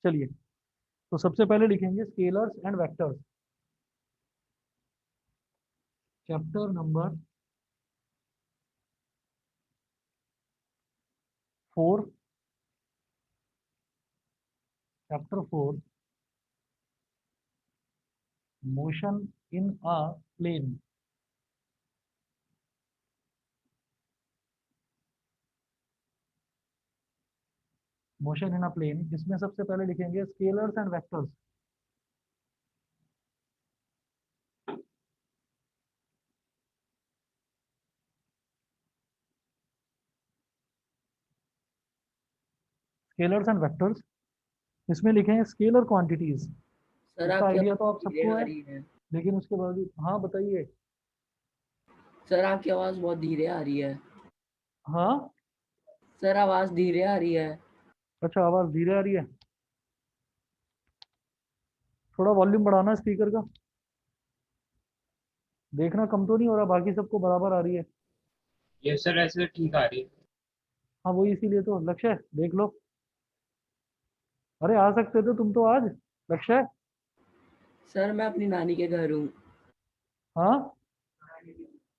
चलिए, तो सबसे पहले लिखेंगे scalars and vectors. Chapter number 4। Chapter 4, motion in a plane. Motion in a plane, इसमें सबसे पहले लिखेंगे scalars and vectors. Scalars and vectors, इसमें लिखेंगे स्केलर क्वांटिटीज। सर इसका आपकी आइडिया आवाज तो आप धीरे सबको आ है, रही है। लेकिन उसके बावजूद हाँ बताइए। सर आपकी आवाज बहुत धीरे आ रही है। हाँ, सर आवाज धीरे आ रही है। अच्छा आवाज़ धीरे आ रही है। थोड़ा वॉल्यूम बढ़ाना स्पीकर का, देखना कम तो नहीं हो रहा, बाकी सबको बराबर आ रही है। ये सर ऐसे ठीक आ रही है। हाँ वही, इसीलिए तो लक्ष्य, देख लो। अरे आ सकते थे तुम तो आज, लक्ष्य। सर मैं अपनी नानी के घर हूँ। हाँ,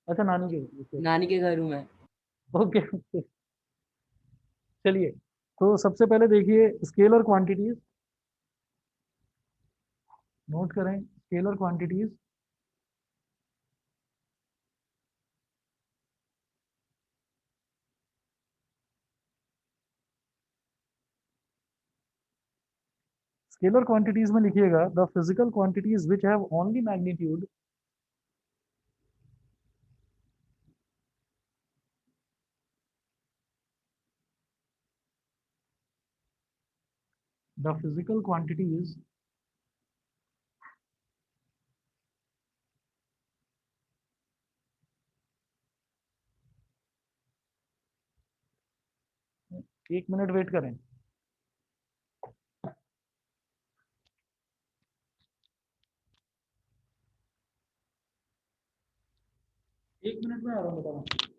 अच्छा नानी के। नानी के घर हूँ मैं। ओके ओके, चलिए। तो सबसे पहले देखिए स्केलर क्वांटिटीज, नोट करें स्केलर क्वांटिटीज। स्केलर क्वांटिटीज में लिखिएगा the physical quantities which have only magnitude. The physical quantities एक मिनट वेट करें। एक मिनट में आ रहा हूँ, बता रहा हूँ।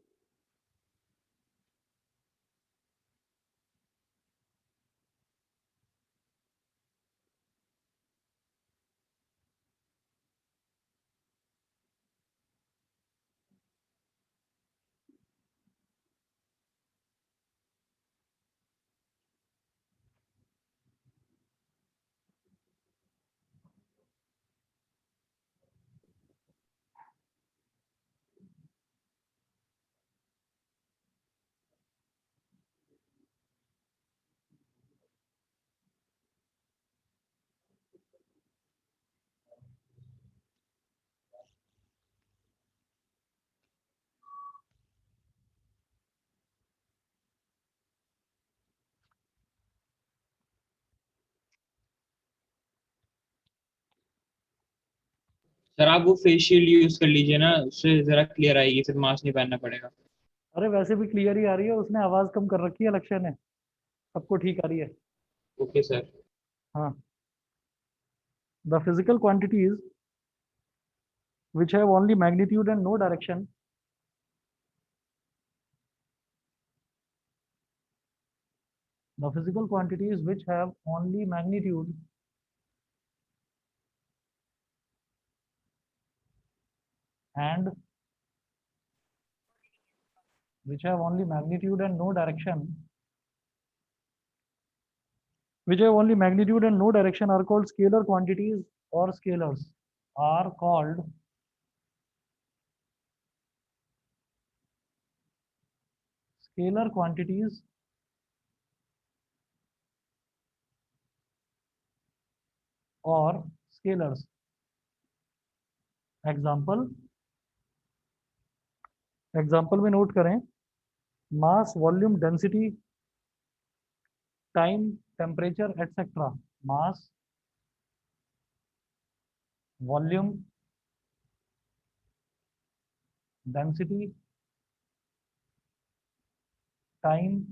सर आप वो फेस शील्ड यूज कर लीजिए ना, उससे जरा क्लियर आएगी, फिर मास्क नहीं पहनना पड़ेगा। अरे वैसे भी क्लियर ही आ रही है, उसने आवाज कम कर रखी है लक्ष्य ने, सबको ठीक आ रही है। Okay sir. हाँ, the physical quantities which have only magnitude and no direction. The physical quantities which have only magnitude and which have only magnitude and no direction, which have only magnitude and no direction are called scalar quantities, or scalars are called scalar quantities or scalars. Example, example में note करें mass, volume, density, time, temperature et cetera. Mass, volume, density, time,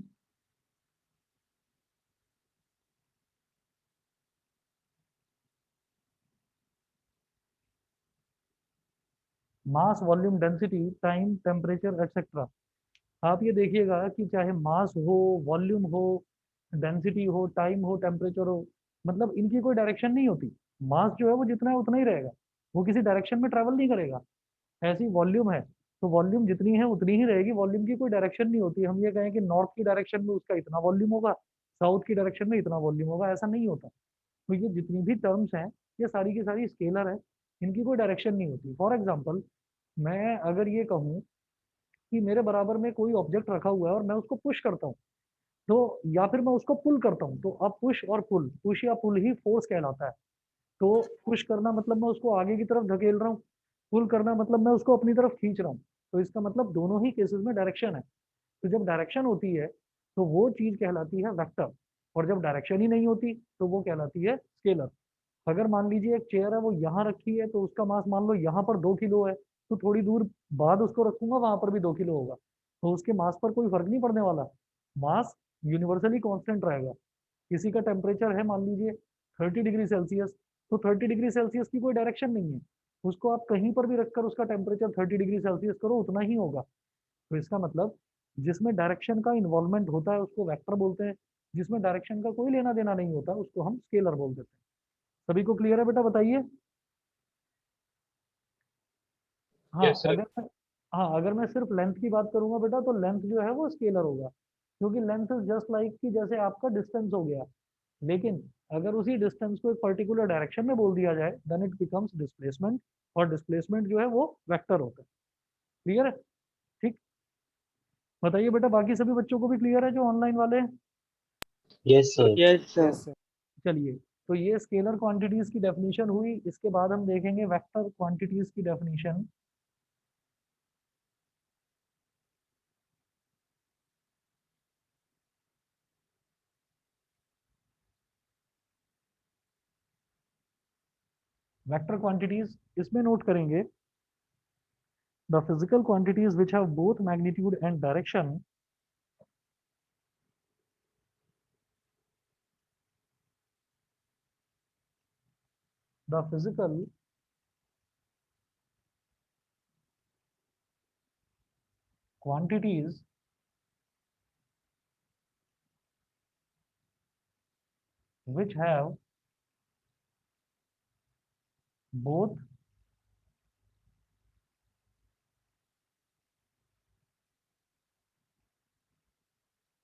mass, volume, density, time, temperature et cetera. आप ये देखिएगा कि चाहे मास हो, volume हो, density हो, टाइम हो, टेम्परेचर हो, मतलब इनकी कोई डायरेक्शन नहीं होती। मास जो है वो जितना है उतना ही रहेगा, वो किसी डायरेक्शन में ट्रेवल नहीं करेगा। ऐसी वॉल्यूम है, तो वॉल्यूम जितनी है उतनी ही रहेगी, वॉल्यूम की कोई डायरेक्शन नहीं होती। हम ये कहें कि नॉर्थ की डायरेक्शन में उसका इतना वॉल्यूम होगा, साउथ की डायरेक्शन में इतना वॉल्यूम होगा, ऐसा नहीं होता। तो ये जितनी भी टर्म्स हैं ये सारी की सारी स्केलर है, इनकी कोई डायरेक्शन नहीं होती। फॉर एग्जाम्पल, मैं अगर ये कहूँ कि मेरे बराबर में कोई ऑब्जेक्ट रखा हुआ है और मैं उसको पुश करता हूँ, तो या फिर मैं उसको पुल करता हूँ, तो अब पुश और पुल, पुश या पुल ही फोर्स कहलाता है। तो पुश करना मतलब मैं उसको आगे की तरफ धकेल रहा हूँ, पुल करना मतलब मैं उसको अपनी तरफ खींच रहा हूँ। तो इसका मतलब दोनों ही केसेस में डायरेक्शन है। तो जब डायरेक्शन होती है तो वो चीज कहलाती है वेक्टर, और जब डायरेक्शन ही नहीं होती तो वो कहलाती है स्केलर। अगर मान लीजिए एक चेयर है वो यहाँ रखी है, तो उसका मास मान लो यहाँ पर 2 किलो है, तो थोड़ी दूर बाद उसको रखूंगा वहां पर भी 2 किलो होगा, तो उसके मास पर कोई फर्क नहीं पड़ने वाला। मास यूनिवर्सली कांस्टेंट रहेगा। किसी का टेम्परेचर है मान लीजिए 30 डिग्री सेल्सियस, तो 30 डिग्री सेल्सियस की कोई डायरेक्शन नहीं है, उसको आप कहीं पर भी रखकर उसका टेम्परेचर 30 डिग्री सेल्सियस करो उतना ही होगा। तो इसका मतलब जिसमें डायरेक्शन का इन्वॉल्वमेंट होता है उसको वेक्टर बोलते हैं, जिसमें डायरेक्शन का कोई लेना देना नहीं होता उसको हम स्केलर बोल देते हैं। सभी को क्लियर है बेटा, बताइए। हाँ यस सर। अगर मैं हाँ अगर मैं सिर्फ लेंथ की बात करूंगा बेटा, तो लेंथ जो है वो स्केलर होगा, क्योंकि लेंथ इज जस्ट लाइक कि जैसे आपका डिस्टेंस हो गया। लेकिन अगर उसी डिस्टेंस को एक पर्टिकुलर डायरेक्शन में बोल दिया जाए देन इट बिकम्स डिस्प्लेसमेंट, और डिस्प्लेसमेंट जो है वो वेक्टर होता है। क्लियर है? ठीक। बताइए बेटा, बाकी सभी बच्चों को भी क्लियर है जो ऑनलाइन वाले हैं? Yes sir. Yes sir. Yes sir. चलिए, तो ये स्केलर क्वांटिटीज की डेफिनेशन हुई, इसके बाद हम देखेंगे वेक्टर क्वांटिटीज की डेफिनेशन। वेक्टर क्वांटिटीज इसमें नोट करेंगे the physical quantities which have both magnitude and direction, the physical quantities which have both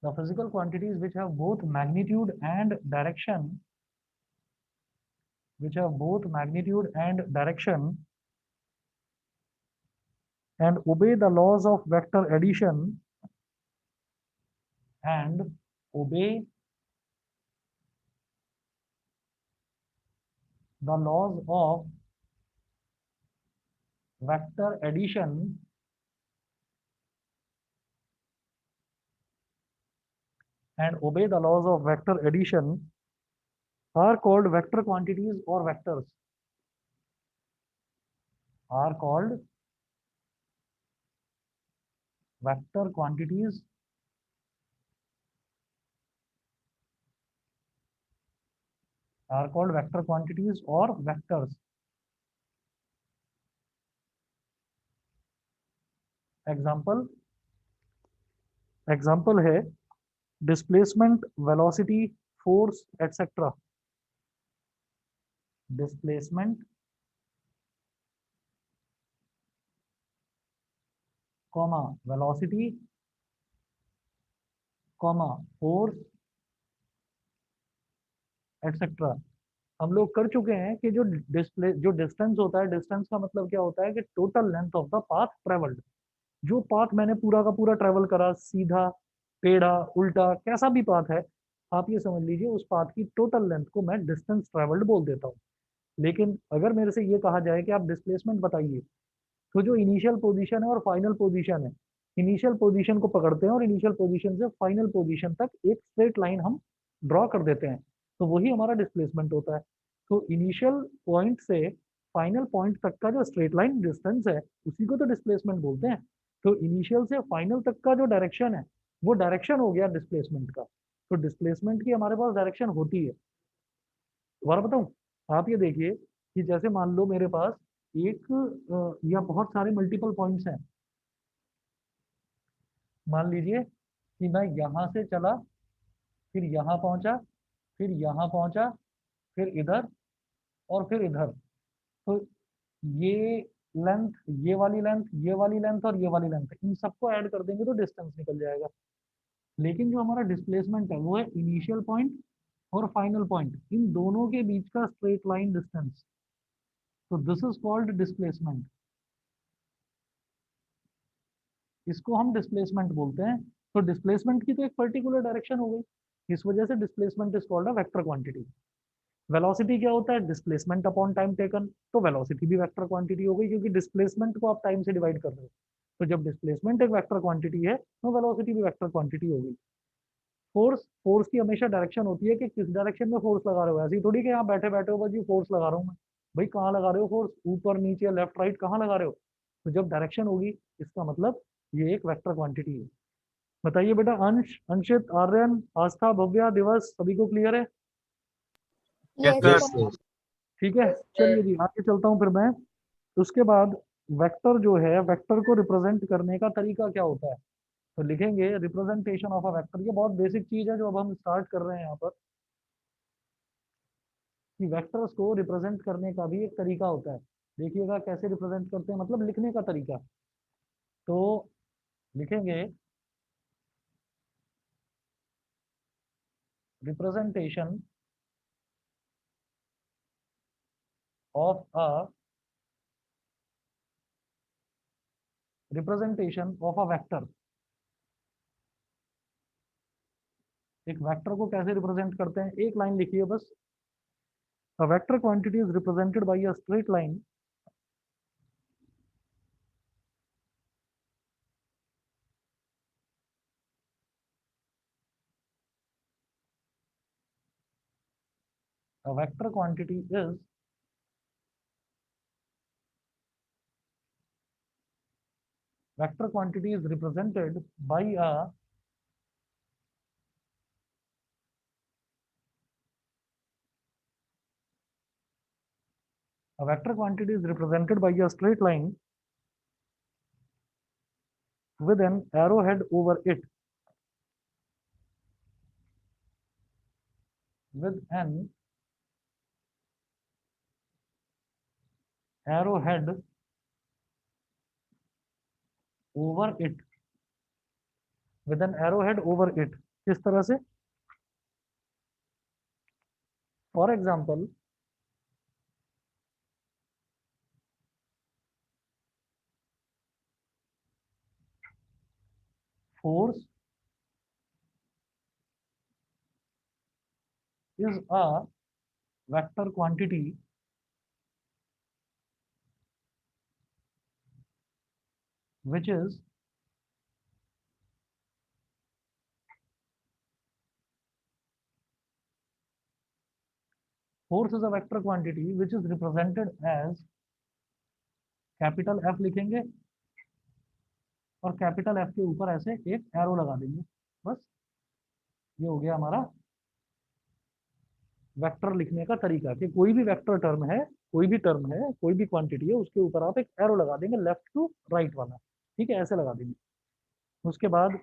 the physical quantities which have both magnitude and direction, which have both magnitude and direction and obey the laws of vector addition, and obey the laws of vector addition and obey the laws of vector addition are called vector quantities or vectors, are called vector quantities are called vector quantities or vectors. Example example है displacement, velocity, force et cetera. Displacement comma velocity comma force et cetera. हम लोग कर चुके हैं कि जो distance होता है, डिस्टेंस का मतलब क्या होता है कि total length of the path travelled. जो पाथ मैंने पूरा का पूरा ट्रेवल करा, सीधा, टेढ़ा, उल्टा, कैसा भी पाथ है, आप ये समझ लीजिए उस पाथ की टोटल लेंथ को मैं डिस्टेंस ट्रेवल्ड बोल देता हूँ। लेकिन अगर मेरे से ये कहा जाए कि आप डिस्प्लेसमेंट बताइए, तो जो इनिशियल पोजीशन है और फाइनल पोजीशन है, इनिशियल पोजीशन को पकड़ते हैं और इनिशियल पोजीशन से फाइनल पोजीशन तक एक स्ट्रेट लाइन हम ड्रॉ कर देते हैं, तो वही हमारा डिस्प्लेसमेंट होता है। तो इनिशियल पॉइंट से फाइनल पॉइंट तक का जो स्ट्रेट लाइन डिस्टेंस है उसी को तो डिस्प्लेसमेंट बोलते हैं। तो इनिशियल से फाइनल तक का जो डायरेक्शन है वो डायरेक्शन हो गया डिस्प्लेसमेंट का। तो डिस्प्लेसमेंट की हमारे पास डायरेक्शन होती है। दोबारा बताऊं, आप ये देखिए कि जैसे मान लो मेरे पास एक या बहुत सारे मल्टीपल पॉइंट्स हैं। मान लीजिए कि मैं यहाँ से चला, फिर यहाँ पहुँचा, फिर यहाँ पहुँचा, फिर इधर और फिर इधर। तो ये लेंथ, ये वाली लेंथ, ये वाली लेंथ और ये वाली लेंथ, इन सबको ऐड कर देंगे तो डिस्टेंस निकल जाएगा। लेकिन जो हमारा डिस्प्लेसमेंट है वो है इनिशियल पॉइंट और फाइनल पॉइंट, इन दोनों के बीच का स्ट्रेट लाइन डिस्टेंस। तो दिस इज कॉल्ड डिस्प्लेसमेंट, इसको हम डिस्प्लेसमेंट बोलते हैं। तो डिस्प्लेसमेंट की तो एक पर्टिकुलर डायरेक्शन हो गई, इस वजह से displacement is called a vector quantity. Velocity क्या होता है? Displacement upon time taken. तो वेलोसिटी भी वेक्टर क्वांटिटी हो गई, क्योंकि डिस्प्लेसमेंट को आप टाइम से डिवाइड कर रहे हो। तो जब डिस्प्लेसमेंट एक वेक्टर क्वांटिटी है तो वेलोसिटी भी वेक्टर क्वांटिटी हो गई। फोर्स, फोर्स की हमेशा डायरेक्शन होती है कि किस डायरेक्शन में फोर्स लगा रहे हो। ऐसे ही थोड़ी कि यहाँ बैठे बैठे हो बस जी फोर्स लगा रहा हूँ मैं। भाई कहाँ लगा रहे हो फोर्स? ऊपर, नीचे, लेफ्ट, राइट, कहाँ लगा रहे हो? तो जब डायरेक्शन होगी इसका मतलब ये एक वेक्टर क्वांटिटी है। बताइए बेटा, अंश, अंशित, आर्यन, आस्था, भव्या, दिवस, सभी को क्लियर है? Yes, Yes, sir. sir. ठीक है, चलिए जी आगे चलता हूँ फिर मैं। उसके बाद वेक्टर जो है, वेक्टर को रिप्रेजेंट करने का तरीका क्या होता है? तो लिखेंगे रिप्रेजेंटेशन ऑफ अ वेक्टर। ये बहुत बेसिक चीज है जो अब हम स्टार्ट कर रहे हैं यहाँ पर, कि वेक्टर्स को रिप्रेजेंट करने का भी एक तरीका होता है। देखिएगा कैसे रिप्रेजेंट करते हैं, मतलब लिखने का तरीका। तो लिखेंगे representation of a representation of a vector. एक वेक्टर को कैसे रिप्रेजेंट करते हैं, एक लाइन लिखिए बस। A vector quantity is represented by a straight line a vector quantity is vector quantity is represented by a vector quantity is represented by a straight line with an arrowhead over it, with an arrowhead over it, with an arrowhead over it। किस तरह से? For example, force is a vector quantity which is force is a vector quantity which is represented as capital F लिखेंगे और capital F के ऊपर ऐसे एक arrow लगा देंगे। बस ये हो गया हमारा वेक्टर लिखने का तरीका, कि कोई भी वेक्टर टर्म है, कोई भी टर्म है, कोई भी क्वांटिटी है, उसके ऊपर आप एक एरो लगा देंगे, लेफ्ट टू राइट वाला। ठीक है, ऐसे लगा देंगे। उसके बाद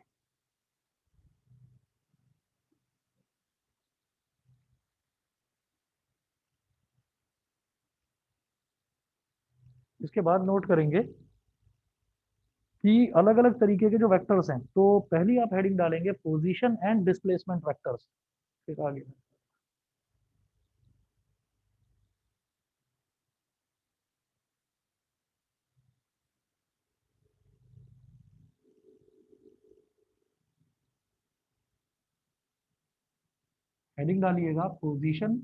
इसके बाद नोट करेंगे कि अलग अलग तरीके के जो वेक्टर्स हैं। तो पहली आप हेडिंग डालेंगे पोजीशन एंड डिस्प्लेसमेंट वेक्टर्स। फिर आगे हेडिंग डालिएगा पोजीशन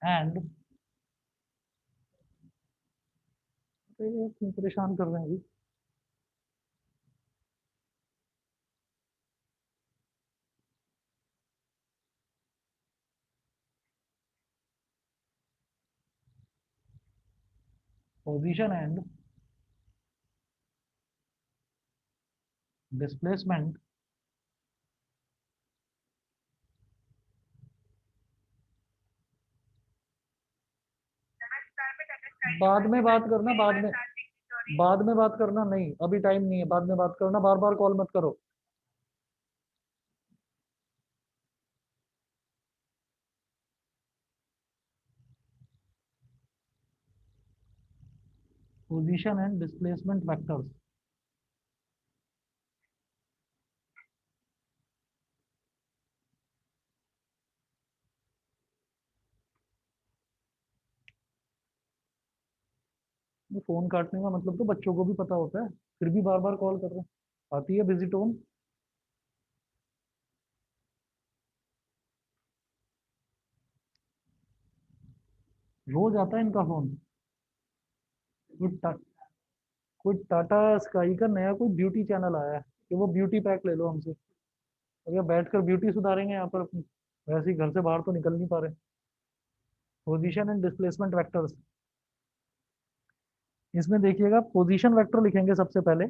एंड, क्यों परेशान कर रहे हैं अभी? पोजीशन एंड डिस्प्लेसमेंट बाद में बात करना, बाद में बात करना, नहीं अभी टाइम नहीं है, बाद में बात करना, बार बार कॉल मत करो। Position and displacement vectors. ये फोन काटने का मतलब तो बच्चों को भी पता होता है, फिर भी बार बार कॉल कर रहे हैं। आती है बिजी टोन। रोज आता है इनका फोन। कोई टा, कोई टाटा स्काई का नया कोई ब्यूटी चैनल आया है कि वो ब्यूटी पैक ले लो हमसे। अगर बैठ कर ब्यूटी सुधारेंगे यहाँ पर अपनी, वैसे ही घर से बाहर तो निकल नहीं पा रहे। पोजीशन एंड डिस्प्लेसमेंट वेक्टर्स, इसमें देखिएगा पोजीशन वेक्टर लिखेंगे सबसे पहले।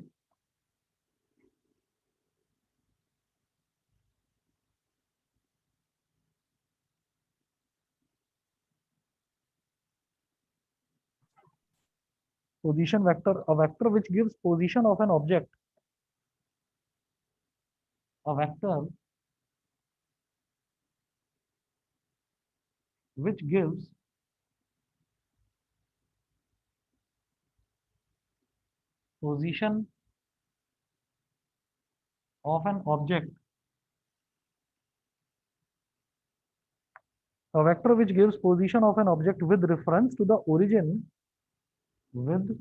position vector, a vector which gives position of an object, a vector which gives position of an object, a vector which gives position of an object with reference to the origin, with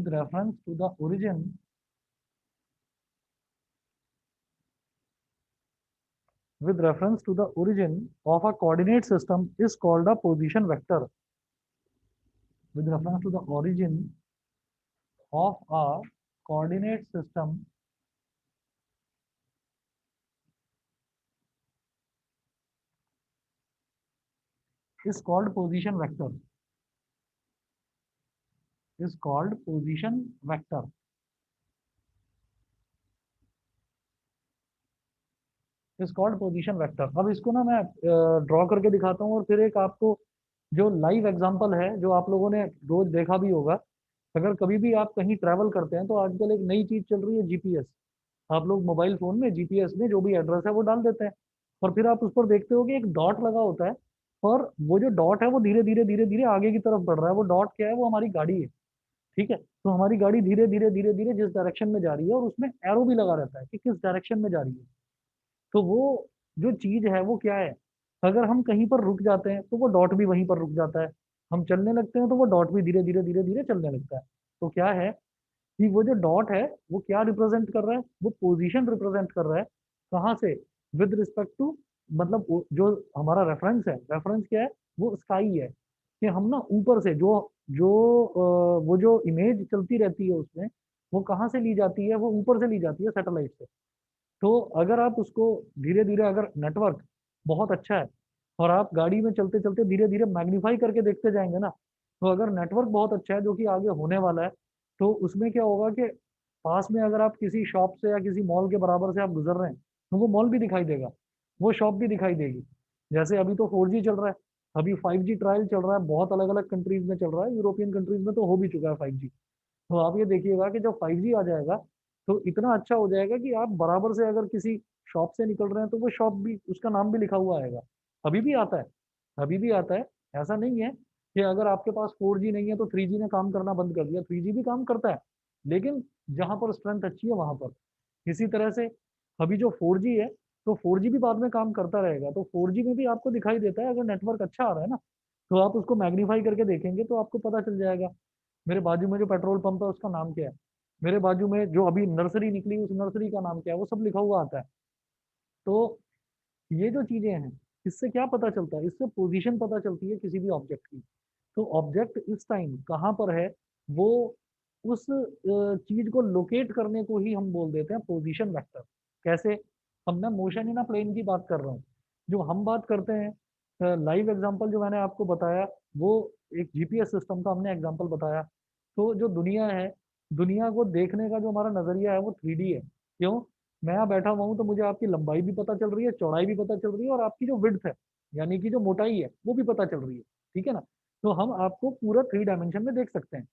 reference to the origin with reference to the origin of a coordinate system is called a position vector. With reference to the origin of a coordinate system is called position vector. Is called position vector. Is called position vector. अब इसको ना मैं draw करके दिखाता हूँ और फिर एक आपको जो लाइव एग्जांपल है जो आप लोगों ने रोज देखा भी होगा। अगर कभी भी आप कहीं ट्रैवल करते हैं तो आजकल एक नई चीज चल रही है जीपीएस। आप लोग मोबाइल फोन में जीपीएस में जो भी एड्रेस है वो डाल देते हैं और फिर आप उस पर देखते हो कि एक डॉट लगा होता है और वो जो डॉट है वो धीरे धीरे धीरे धीरे आगे की तरफ बढ़ रहा है। वो डॉट क्या है? वो हमारी गाड़ी है। ठीक है, तो हमारी गाड़ी धीरे धीरे धीरे धीरे जिस डायरेक्शन में जा रही है और उसमें एरो भी लगा रहता है कि किस डायरेक्शन में जा रही है। तो वो जो चीज है वो क्या है? अगर हम कहीं पर रुक जाते हैं तो वो डॉट भी वहीं पर रुक जाता है। हम चलने लगते हैं तो वो डॉट भी धीरे धीरे धीरे धीरे चलने लगता है। तो क्या है कि वो जो डॉट है वो क्या रिप्रेजेंट कर रहा है? वो पोजीशन रिप्रेजेंट कर रहा है। कहाँ से? विद रिस्पेक्ट टू, मतलब जो हमारा रेफरेंस है, रेफरेंस क्या है? वो स्काई है। कि हम ना ऊपर से जो जो वो जो इमेज चलती रहती है उसमें, वो कहाँ से ली जाती है? वो ऊपर से ली जाती है, सैटेलाइट से। तो अगर आप उसको धीरे धीरे, अगर नेटवर्क बहुत अच्छा है और आप गाड़ी में चलते चलते धीरे धीरे मैग्नीफाई करके देखते जाएंगे ना, तो अगर नेटवर्क बहुत अच्छा है जो कि आगे होने वाला है, तो उसमें क्या होगा कि पास में अगर आप किसी शॉप से या किसी मॉल के बराबर से आप गुजर रहे हैं तो वो मॉल भी दिखाई देगा, वो शॉप भी दिखाई देगी। जैसे अभी तो 4G चल रहा है, अभी 5G ट्रायल चल रहा है, बहुत अलग अलग कंट्रीज में चल रहा है, यूरोपियन कंट्रीज में तो हो भी चुका है 5G। तो आप ये देखिएगा कि जब 5G आ जाएगा तो इतना अच्छा हो जाएगा कि आप बराबर से अगर किसी शॉप से निकल रहे हैं तो वो शॉप भी, उसका नाम भी लिखा हुआ आएगा। अभी भी आता है, अभी भी आता है। ऐसा नहीं है कि अगर आपके पास 4G नहीं है तो 3G ने काम करना बंद कर दिया। 3G भी काम करता है, लेकिन जहां पर स्ट्रेंथ अच्छी है वहां पर। इसी तरह से अभी जो 4G है, तो 4G भी बाद में काम करता रहेगा। तो 4G में भी आपको दिखाई देता है, अगर नेटवर्क अच्छा आ रहा है ना, तो आप उसको मैग्नीफाई करके देखेंगे तो आपको पता चल जाएगा। मेरे बाजू में जो पेट्रोल पंप है उसका नाम क्या है, मेरे बाजू में जो अभी नर्सरी निकली उस नर्सरी का नाम क्या है, वो सब लिखा हुआ आता है। तो ये जो चीजें हैं, इससे क्या पता चलता है? इससे पोजीशन पता चलती है किसी भी ऑब्जेक्ट की। तो ऑब्जेक्ट इस टाइम कहाँ पर है, वो उस चीज को लोकेट करने को ही हम बोल देते हैं पोजीशन वेक्टर। कैसे? अब मैं मोशन इन अ प्लेन की बात कर रहा हूँ। जो हम बात करते हैं लाइव एग्जांपल जो मैंने आपको बताया, वो एक जीपीएस सिस्टम का हमने एग्जांपल बताया। तो जो दुनिया है, दुनिया को देखने का जो हमारा नजरिया है वो 3D है। क्यों? मैं यहाँ बैठा हुआ हूँ तो मुझे आपकी लंबाई भी पता चल रही है, चौड़ाई भी पता चल रही है, और आपकी जो विड्थ है यानी कि जो मोटाई है वो भी पता चल रही है। ठीक है ना? तो हम आपको पूरा 3 डायमेंशन में देख सकते हैं।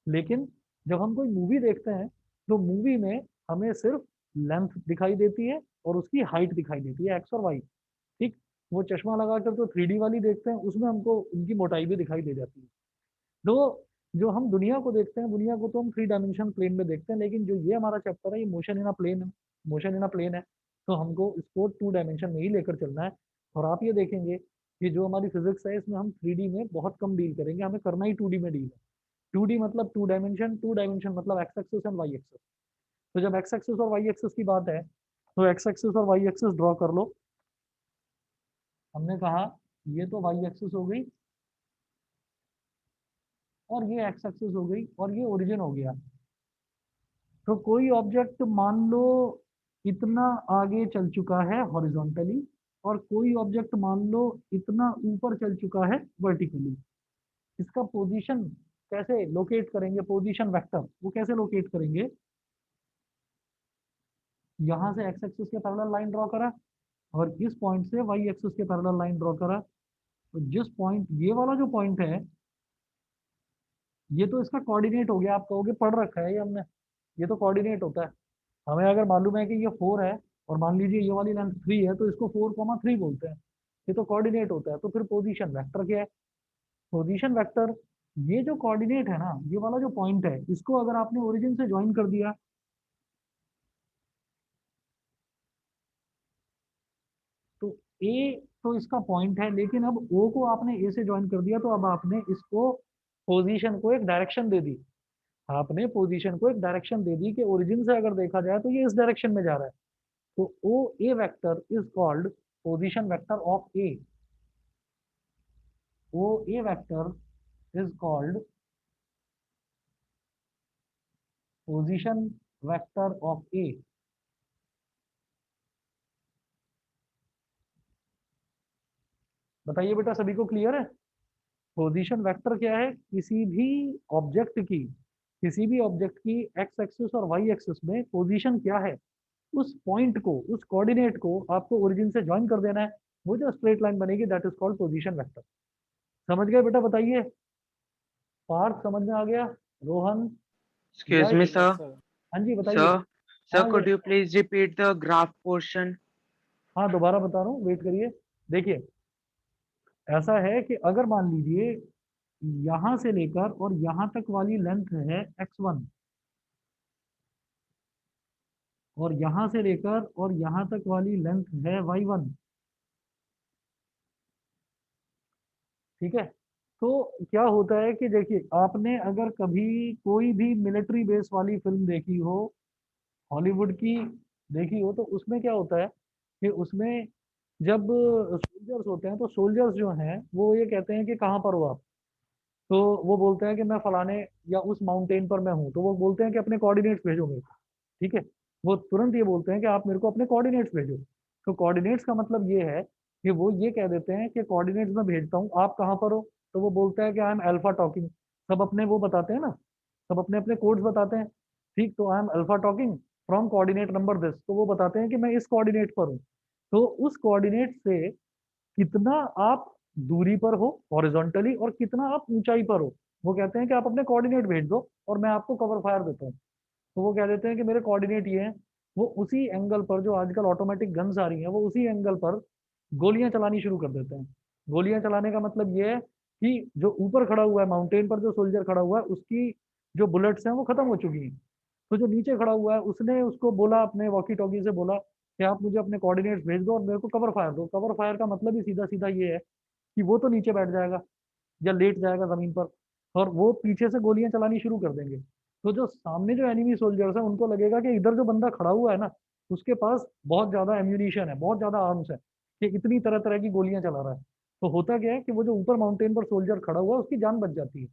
लेकिन जब हम कोई मूवी देखते हैं तो मूवी में हमें सिर्फ लेंथ दिखाई देती है और उसकी हाइट दिखाई देती है, एक्स और वाई। ठीक? वो चश्मा लगाकर जो 3D वाली देखते हैं उसमें हमको उनकी मोटाई भी दिखाई दे जाती है। तो जो हम दुनिया को देखते हैं, दुनिया को तो हम 3 डायमेंशन प्लेन में देखते हैं, लेकिन जो ये हमारा चैप्टर है ये मोशन इन अ प्लेन है, मोशन इन अ प्लेन है। तो हमको इसको 2 डायमेंशन में ही लेकर चलना है। और आप ये देखेंगे कि जो हमारी फिजिक्स है इसमें हम 3D में बहुत कम डील करेंगे, हमें करना ही 2D में डील है। 2D मतलब 2 डायमेंशन, 2 डायमेंशन मतलब X axis and Y axis. तो जब एक्स एक्सिस और वाई एक्सिस की बात है तो एक्स एक्सिस और वाई एक्सिस ड्रॉ कर लो। हमने कहा ये तो वाई एक्सिस हो गई और ये एक्स एक्सिस हो गई और ये ओरिजिन हो गया। तो कोई ऑब्जेक्ट मान लो इतना आगे चल चुका है हॉरिजॉन्टली और कोई ऑब्जेक्ट मान लो इतना ऊपर चल चुका है वर्टिकली। इसका पोजीशन कैसे लोकेट करेंगे, पोजीशन वेक्टर वो कैसे लोकेट करेंगे? यहाँ से एक्स एक्सिस के पैरेलल लाइन ड्रॉ करा और इस पॉइंट से वाई एक्सिस के पैरेलल लाइन ड्रॉ करा। तो जिस पॉइंट, ये वाला जो पॉइंट है ये तो इसका कोऑर्डिनेट हो गया। आप कहोगे पढ़ रखा है ये हमने, ये तो कोऑर्डिनेट होता है। हमें अगर मालूम है कि ये 4 है और मान लीजिए ये वाली लेंथ 3 है तो इसको 4,3 बोलते हैं, ये तो कोऑर्डिनेट होता है। तो फिर पोजीशन वेक्टर क्या है? पोजीशन वेक्टर ये जो कोऑर्डिनेट है ना, ये वाला जो पॉइंट है इसको अगर आपने ओरिजिन से ज्वाइन कर दिया तो ए तो इसका पॉइंट है, लेकिन अब ओ को आपने ए से ज्वाइन कर दिया तो अब आपने इसको पोजीशन को एक डायरेक्शन दे दी। आपने पोजीशन को एक डायरेक्शन दे दी कि ओरिजिन से अगर देखा जाए तो ये इस डायरेक्शन में जा रहा है। तो O A vector is called position vector of A. O A vector is called position vector of A. बताइए बेटा, सभी को क्लियर है? पोजीशन वेक्टर क्या है? किसी भी ऑब्जेक्ट की, किसी भी ऑब्जेक्ट की एक्स एक्सिस और वाई एक्सिस में पोजीशन क्या है, उस पॉइंट को, उस कोऑर्डिनेट को आपको ओरिजिन से ज्वाइन कर देना है। वो जो स्ट्रेट लाइन बनेगी that is called position vector. समझ गए बेटा? बताइए। पार्थ समझ में आ गया? रोहन? Excuse me, sir. हाँ जी बताइए। Sir, sir, हाँ ये, could you please repeat the graph portion? हाँ दोबारा बता रहा हूँ, वेट करिए। देखिए ऐसा है कि अगर मान लीजिए यहाँ से लेकर और यहाँ तक वाली लेंथ है x1 और यहाँ से लेकर और यहाँ तक वाली लेंथ है y1, ठीक है? तो क्या होता है कि देखिए आपने अगर कभी कोई भी मिलिट्री बेस वाली फिल्म देखी हो, हॉलीवुड की देखी हो, तो उसमें क्या होता है कि उसमें जब सोल्जर्स होते हैं तो सोल्जर्स जो हैं वो ये कहते हैं कि कहाँ पर हो आप? तो वो बोलते हैं कि मैं फलाने या उस माउंटेन पर मैं हूँ। तो वो बोलते हैं कि अपने कोऑर्डिनेट्स भेजो मेरे को, ठीक है? वो तुरंत ये बोलते हैं कि आप मेरे को अपने कोऑर्डिनेट्स भेजो। तो कोऑर्डिनेट्स का मतलब ये है कि वो ये कह देते हैं कि कोऑर्डिनेट्स मैं भेजता हूँ, आप कहाँ पर हो? तो वो बोलता है कि आई एम अल्फा टॉकिंग। सब अपने वो बताते हैं ना, सब अपने अपने कोड्स बताते हैं, ठीक? तो I am alpha talking from coordinate number this. तो वो बताते हैं कि मैं इस कोऑर्डिनेट पर हूँ। तो उस कोऑर्डिनेट से कितना आप दूरी पर हो हॉरिजॉन्टली और कितना आप ऊंचाई पर हो, वो कहते हैं कि आप अपने कोऑर्डिनेट भेज दो और मैं आपको कवर फायर देता हूँ। तो वो कह देते हैं कि मेरे कोऑर्डिनेट ये हैं। वो उसी एंगल पर, जो आजकल ऑटोमेटिक गन्स आ रही हैं, वो उसी एंगल पर गोलियां चलानी शुरू कर देते हैं। गोलियां चलाने का मतलब ये है कि जो ऊपर खड़ा हुआ है माउंटेन पर, जो सोल्जर खड़ा हुआ है, उसकी जो बुलेट्स हैं वो खत्म हो चुकी हैं। तो जो नीचे खड़ा हुआ है उसने उसको बोला, अपने वॉकी टॉकी से बोला कि आप मुझे अपने कोऑर्डिनेट्स भेज दो और मेरे को कवर फायर दो। कवर फायर का मतलब ही सीधा सीधा ये है कि वो तो नीचे बैठ जाएगा या लेट जाएगा जमीन पर और वो पीछे से गोलियां चलानी शुरू कर देंगे। तो जो सामने जो एनिमी सोल्जर्स हैं उनको लगेगा कि इधर जो बंदा खड़ा हुआ है ना, उसके पास बहुत ज्यादा एम्यूनिशन है, बहुत ज्यादा आर्म्स है, कि इतनी तरह तरह की गोलियां चला रहा है। तो होता क्या है कि वो जो ऊपर माउंटेन पर सोल्जर खड़ा हुआ है उसकी जान बच जाती है,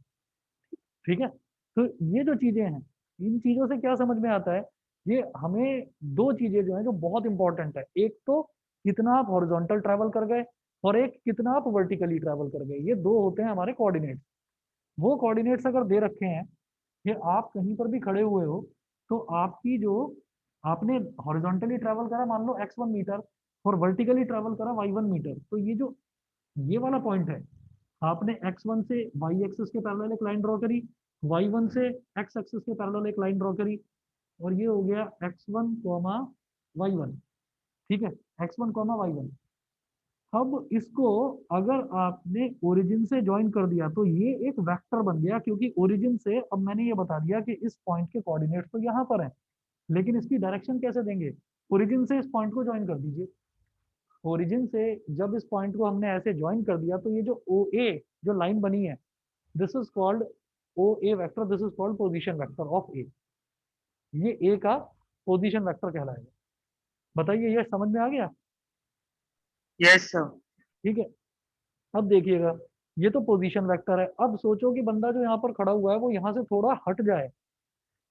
ठीक है? तो ये जो चीजें हैं, इन चीजों से क्या समझ में आता है? ये हमें दो चीजें जो हैं जो बहुत इंपॉर्टेंट है, एक तो कितना आप हॉरिजॉन्टल ट्रैवल कर गए और एक कितना आप वर्टिकली ट्रैवल कर गए। ये दो होते हैं हमारे कोऑर्डिनेट्स। वो कोऑर्डिनेट्स अगर दे रखे हैं कि आप कहीं पर भी खड़े हुए हो तो आपकी जो, आपने हॉरिजॉन्टली ट्रैवल करा मान लो x1 मीटर और वर्टिकली ट्रैवल करा y1 मीटर, तो ये जो ये वाला पॉइंट है, आपने x1 से y एक्सिस के पैरेलल एक लाइन ड्रॉ करी, y1 से x एक्सिस के पैरेलल एक लाइन ड्रॉ करी और ये हो गया x1, y1, ठीक है? x1, y1। अब इसको अगर आपने ओरिजिन से ज्वाइन कर दिया तो ये एक वेक्टर बन गया, क्योंकि ओरिजिन से अब मैंने ये बता दिया कि इस पॉइंट के कोऑर्डिनेट्स तो यहाँ पर हैं, लेकिन इसकी डायरेक्शन कैसे देंगे? ओरिजिन से इस पॉइंट को ज्वाइन कर दीजिए। ओरिजिन से जब इस पॉइंट को हमने ऐसे ज्वाइन कर दिया तो ये जो ओ ए जो लाइन बनी है, this is called O A vector, this is called position vector of A. ये ए का पोजीशन वेक्टर कहलाएगा। बताइए ये समझ में आ गया? Yes, sir. ठीक है। अब देखिएगा, ये तो पोजीशन वेक्टर है। अब सोचो कि बंदा जो यहाँ पर खड़ा हुआ है वो यहाँ से थोड़ा हट जाए,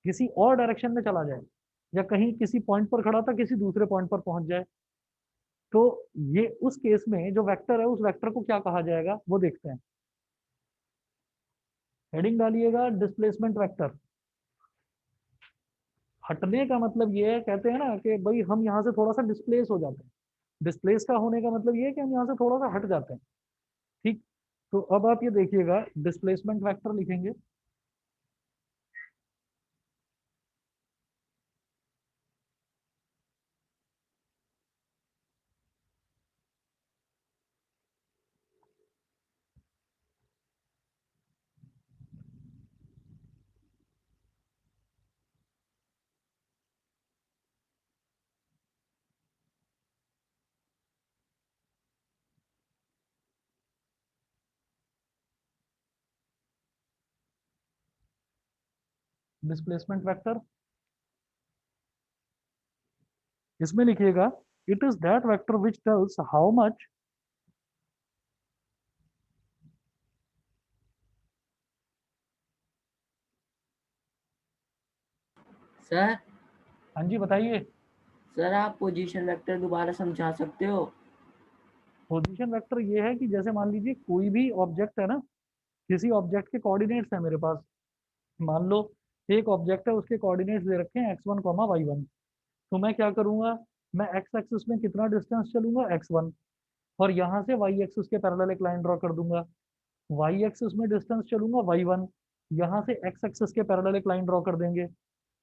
किसी और डायरेक्शन में चला जाए, या कहीं किसी पॉइंट पर खड़ा था किसी दूसरे पॉइंट पर पहुंच जाए, तो ये उस केस में जो वेक्टर है उस वेक्टर को क्या कहा जाएगा वो देखते हैं। हेडिंग डालिएगा डिस्प्लेसमेंट वेक्टर। हटने का मतलब ये है, कहते हैं ना कि भाई हम यहाँ से थोड़ा सा डिस्प्लेस हो जाते हैं। डिस्प्लेस का होने का मतलब ये है कि हम यहाँ से थोड़ा सा हट जाते हैं। ठीक, तो अब आप ये देखिएगा, डिस्प्लेसमेंट वेक्टर लिखेंगे। डिस्प्लेसमेंट वेक्टर इसमें लिखिएगा, it is that vector which tells how much sir हाँ जी बताइए। सर आप पोजीशन वेक्टर दोबारा समझा सकते हो? पोजीशन वेक्टर ये है कि जैसे मान लीजिए कोई भी ऑब्जेक्ट है ना, किसी ऑब्जेक्ट के कोऑर्डिनेट्स है मेरे पास। मान लो एक ऑब्जेक्ट है, उसके कोऑर्डिनेट्स दे रखे हैं x1 कॉमा y1। तो मैं क्या करूंगा, मैं x एक्सिस में कितना डिस्टेंस चलूंगा x1, और यहाँ से y एक्सिस के पैरेलल एक लाइन ड्रॉ कर दूंगा। y एक्सिस में डिस्टेंस चलूंगा y1, यहाँ से x एक्सिस के पैरेलल एक लाइन ड्रॉ कर देंगे।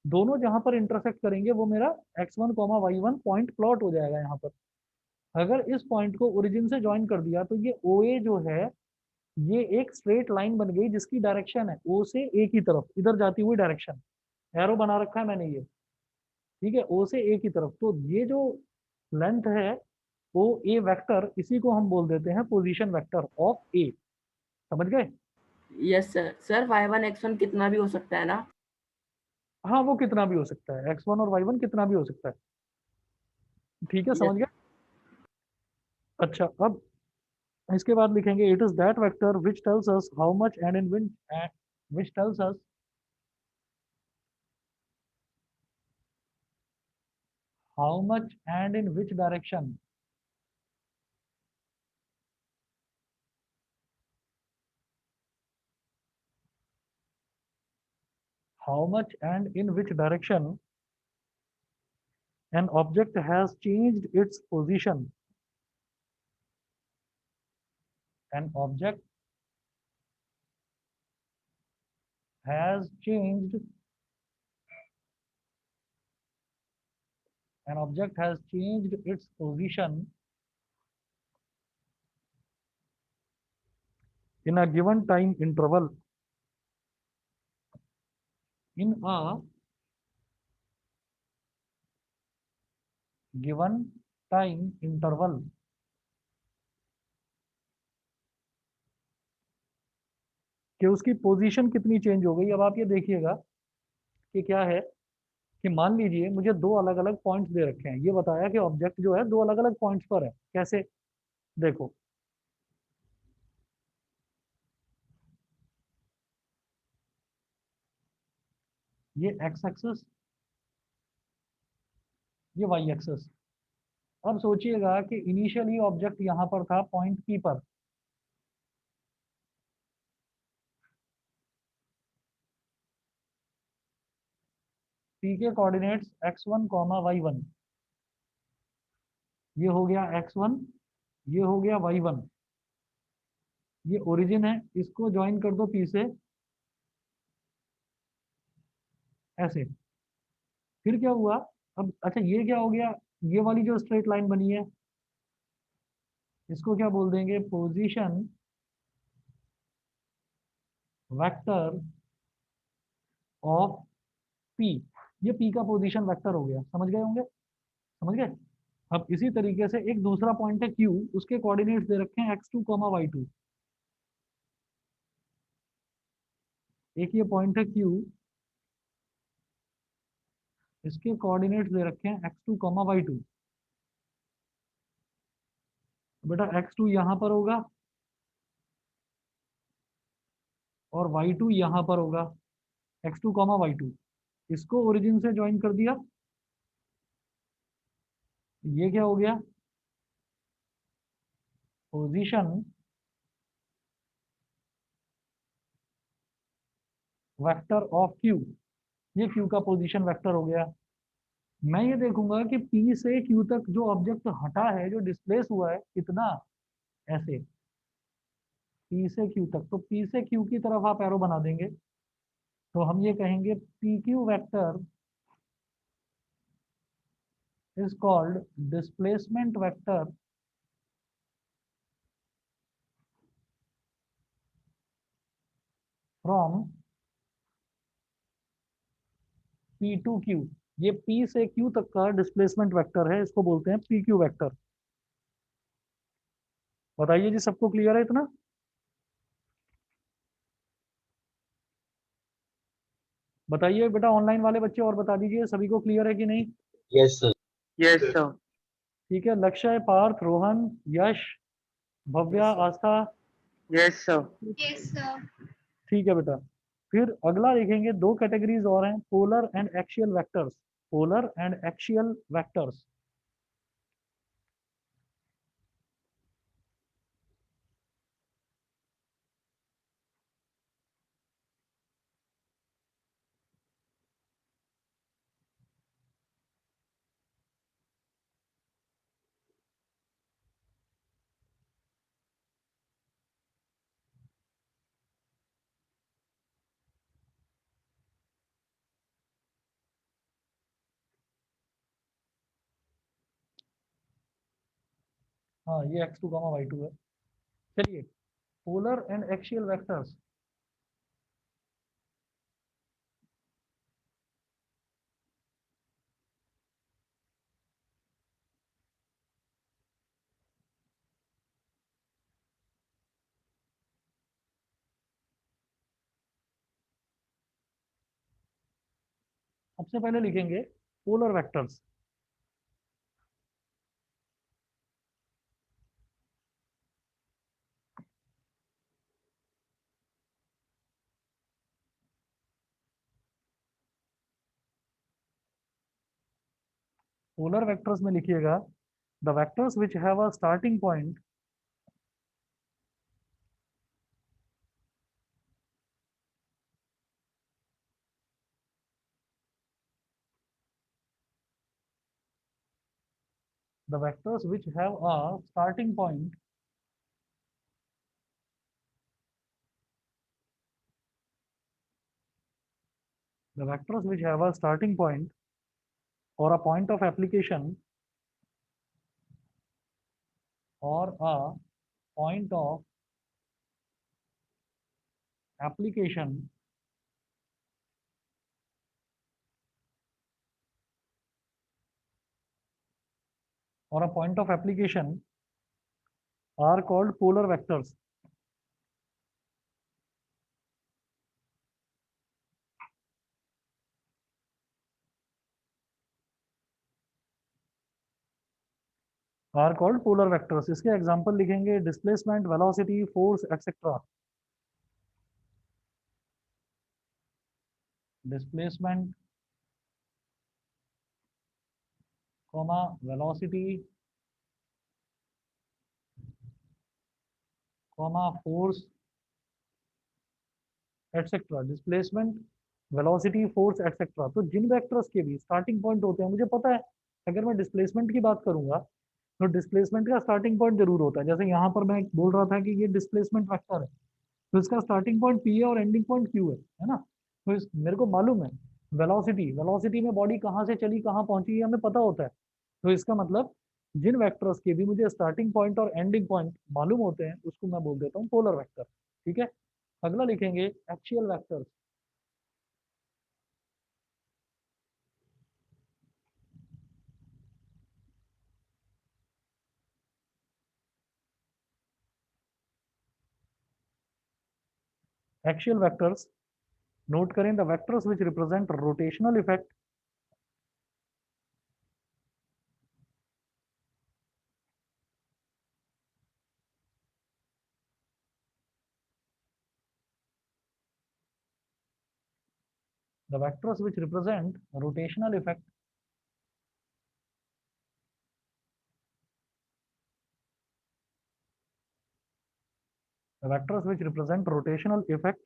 दोनों जहां पर इंटरसेक्ट करेंगे वो मेरा x1 comma y1 point plot हो जाएगा यहाँ पर। अगर इस पॉइंट को ओरिजिन से ज्वाइन कर दिया तो ये OA जो है ये एक स्ट्रेट लाइन बन गई, जिसकी डायरेक्शन है O से A की तरफ, इधर जाती हुई डायरेक्शन। एरो बना रखा है मैंने ये, ठीक है, O से A की तरफ। तो ये जो लेंथ है ओ ए वेक्टर, इसी को हम बोल देते हैं पोजीशन वेक्टर ऑफ ए। समझ गए? Yes sir. Sir y1 x1 कितना भी हो सकता है ना? हाँ वो कितना भी हो सकता है, x1 और y1 कितना भी हो सकता है। ठीक है, समझ यस। गए? अच्छा, अब इसके बाद लिखेंगे, it is that vector which tells us how much and in which tells us how much and in which direction how much and in which direction an object has changed its position. An object has changed its position in a given time interval. In a given time interval. कि उसकी position कितनी change हो गई। अब आप ये देखिएगा कि क्या है, कि मान लीजिए मुझे दो अलग अलग पॉइंट्स दे रखे हैं, ये बताया कि ऑब्जेक्ट जो है दो अलग अलग पॉइंट्स पर है। कैसे? देखो, ये x एक्सिस, ये y एक्सिस। अब सोचिएगा कि इनिशियली ऑब्जेक्ट यहाँ पर था पॉइंट P पर, P के कोऑर्डिनेट्स x1 कॉमा y1। ये हो गया x1, ये हो गया y1। ये ओरिजिन है, इसको ज्वाइन कर दो P से ऐसे। फिर क्या हुआ? अब अच्छा ये क्या हो गया, ये वाली जो स्ट्रेट लाइन बनी है इसको क्या बोल देंगे, पोजीशन वेक्टर ऑफ पी। ये पी का पोजीशन वेक्टर हो गया, समझ गए होंगे, समझ गए। अब इसी तरीके से एक दूसरा पॉइंट है क्यू, उसके कोऑर्डिनेट्स दे रखे हैं x2 y2। एक ये पॉइंट है क्यू, इसके कोऑर्डिनेट्स दे रखे हैं x2 y2। बेटा x2 यहाँ पर होगा और y2 यहाँ पर होगा, x2 y2। इसको ओरिजिन से ज्वाइन कर दिया, ये क्या हो गया, पोजीशन वेक्टर ऑफ क्यू। ये क्यू का पोजीशन वेक्टर हो गया। मैं ये देखूंगा कि पी से क्यू तक जो ऑब्जेक्ट हटा है, जो डिस्प्लेस हुआ है कितना, ऐसे पी से क्यू तक, तो पी से क्यू की तरफ आप एरो बना देंगे, तो हम ये कहेंगे P Q vector is called displacement vector from P to Q. ये पी से क्यू तक का डिस्प्लेसमेंट वेक्टर है, इसको बोलते हैं पी क्यू वेक्टर। बताइए जी, सबको क्लियर है इतना? बताइए बेटा, ऑनलाइन वाले बच्चे और बता दीजिए, सभी को क्लियर है कि नहीं? Yes, sir. Yes, sir. ठीक है, लक्ष्य, पार्थ, रोहन, यश, भव्या, आस्था, Yes, sir. ठीक है बेटा। फिर अगला देखेंगे, दो कैटेगरीज और हैं, polar and axial vectors. Polar and axial vectors. हाँ, ये x2 y2 है। चलिए, पोलर एंड एक्सियल वेक्टर्स। सबसे पहले लिखेंगे पोलर वेक्टर्स। पोलर वेक्टर्स में लिखिएगा, the vectors which have a starting point the vectors which have a starting point the vectors which have a starting point or a point of application or a point of application or a point of application are called polar vectors. Are called polar vectors. इसके example लिखेंगे, displacement, velocity, force, etcetera. Displacement, comma, velocity, comma, force, et cetera. Displacement, velocity, force, etcetera. तो जिन vectors के भी starting point होते हैं, मुझे पता है अगर मैं डिस्प्लेसमेंट की बात करूंगा तो डिस्प्लेसमेंट का स्टार्टिंग पॉइंट जरूर होता है। जैसे यहाँ पर मैं बोल रहा था कि ये डिस्प्लेसमेंट वेक्टर है, तो इसका स्टार्टिंग पॉइंट पी है और एंडिंग पॉइंट क्यू है ना। तो मेरे को मालूम है वेलोसिटी, वेलोसिटी में बॉडी कहाँ से चली कहाँ पहुंची, ये हमें पता होता है। तो इसका मतलब जिन वेक्टर्स के भी मुझे स्टार्टिंग पॉइंट और एंडिंग पॉइंट मालूम होते हैं उसको मैं बोल देता हूँ पोलर वेक्टर। ठीक है, अगला लिखेंगे axial vectors. Axial vectors, note करें the vectors which represent rotational effect the vectors which represent rotational effect the vectors which represent rotational effect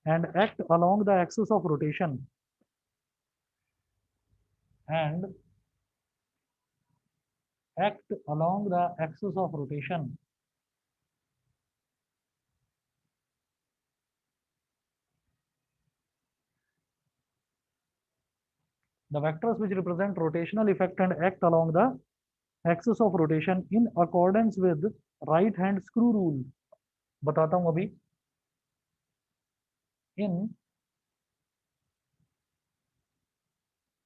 and act along the axis of rotation and act along the axis of rotation the vectors which represent rotational effect and act along the axis of rotation in accordance with right hand screw rule। बताता हूं अभी। in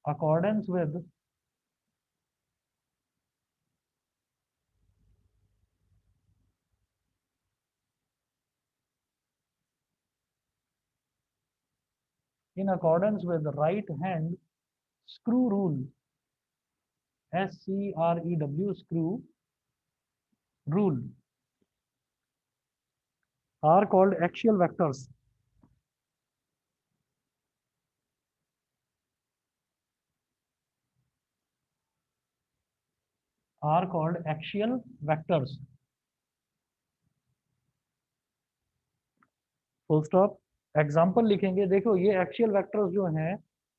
accordance with right hand screw rule, SCREW screw rule, are called axial vectors। are called axial vectors। Full stop. Example लिखेंगे, देखो ये axial vectors जो हैं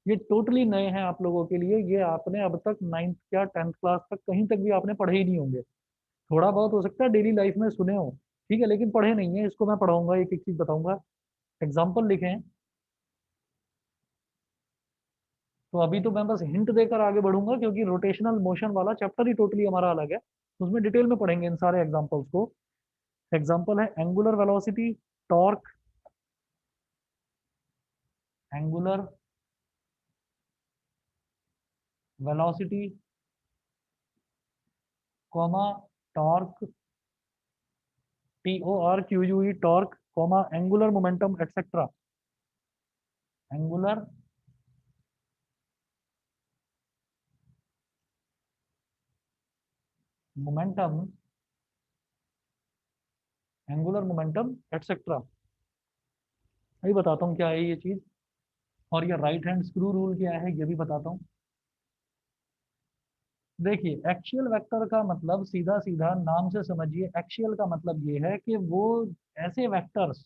ये totally नए हैं आप लोगों के लिए, ये आपने अब तक 9th या 10th क्लास तक कहीं तक भी आपने पढ़े ही नहीं होंगे। थोड़ा बहुत हो सकता है डेली लाइफ में सुने हो, ठीक है, लेकिन पढ़े नहीं है। इसको मैं पढ़ाऊंगा, एक एक चीज बताऊंगा। एग्जाम्पल लिखें तो अभी तो मैं बस हिंट देकर आगे बढ़ूंगा क्योंकि रोटेशनल मोशन वाला चैप्टर ही टोटली हमारा अलग है, उसमें डिटेल में पढ़ेंगे इन सारे एग्जाम्पल्स को। एग्जाम्पल है angular velocity, torque, angular velocity comma torque, TORQUE torque comma angular momentum etcetera. Angular momentum, angular momentum etcetera. अभी बताता हूँ क्या है ये चीज, और ये राइट हैंड स्क्रू रूल क्या है ये भी बताता हूँ। देखिए एक्सियल वेक्टर का मतलब सीधा सीधा नाम से समझिए, एक्सियल का मतलब ये है कि वो ऐसे वेक्टर्स